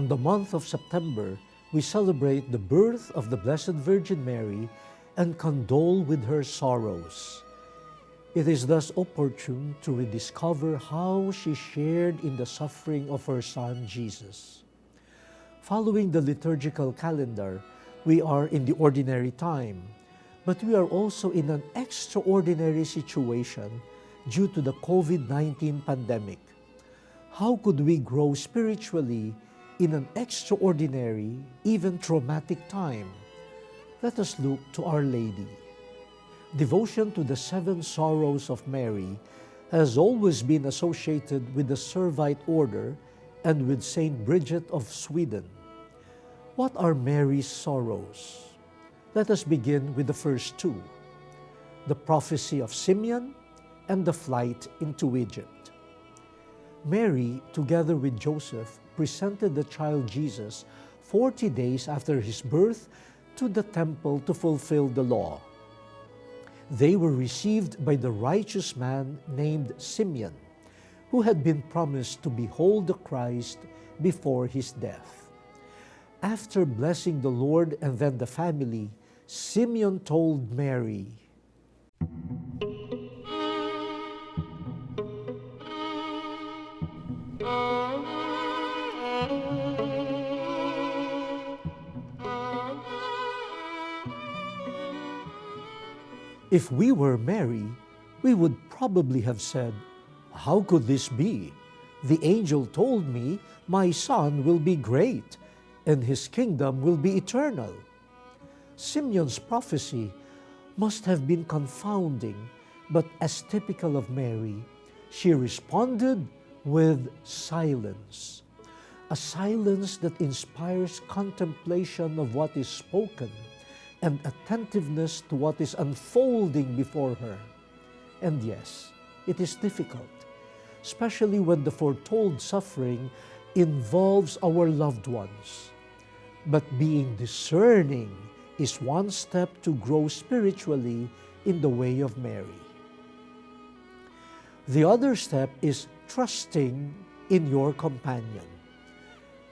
On the month of September, we celebrate the birth of the Blessed Virgin Mary and condole with her sorrows. It is thus opportune to rediscover how she shared in the suffering of her Son, Jesus. Following the liturgical calendar, we are in the ordinary time, but we are also in an extraordinary situation due to the COVID-19 pandemic. How could we grow spiritually in an extraordinary, even traumatic time? Let us look to Our Lady. Devotion to the 7 sorrows of Mary has always been associated with the Servite order and with Saint Bridget of Sweden. What are Mary's sorrows? Let us begin with the first 2, the prophecy of Simeon and the flight into Egypt. Mary, together with Joseph, presented the child Jesus 40 days after his birth to the temple to fulfill the law. They were received by the righteous man named Simeon, who had been promised to behold the Christ before his death. After blessing the Lord and then the family, Simeon told Mary, "If we were Mary, we would probably have said, 'How could this be? The angel told me my son will be great, and his kingdom will be eternal.' Simeon's prophecy must have been confounding, but as typical of Mary, she responded with silence. A silence that inspires contemplation of what is spoken and attentiveness to what is unfolding before her. And yes, it is difficult, especially when the foretold suffering involves our loved ones. But being discerning is one step to grow spiritually in the way of Mary. The other step is trusting in your companion.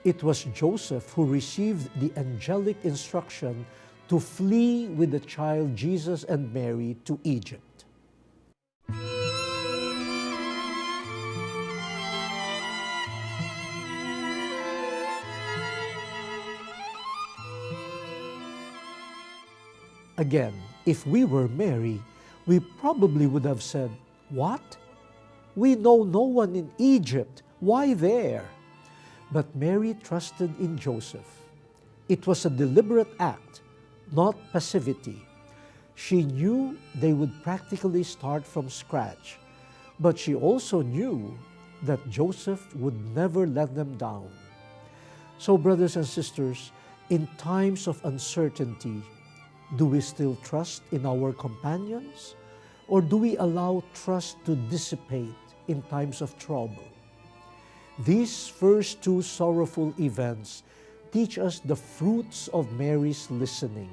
It was Joseph who received the angelic instruction to flee with the child Jesus and Mary to Egypt. Again, if we were Mary, we probably would have said, 'What? We know no one in Egypt. Why there?' But Mary trusted in Joseph. It was a deliberate act, not passivity. She knew they would practically start from scratch, but she also knew that Joseph would never let them down. So, brothers and sisters, in times of uncertainty, do we still trust in our companions, or do we allow trust to dissipate in times of trouble? These first 2 sorrowful events teach us the fruits of Mary's listening,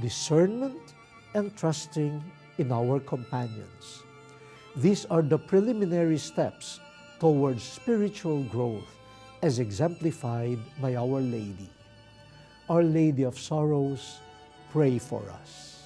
discernment, and trusting in our companions. These are the preliminary steps towards spiritual growth as exemplified by Our Lady. Our Lady of Sorrows, pray for us.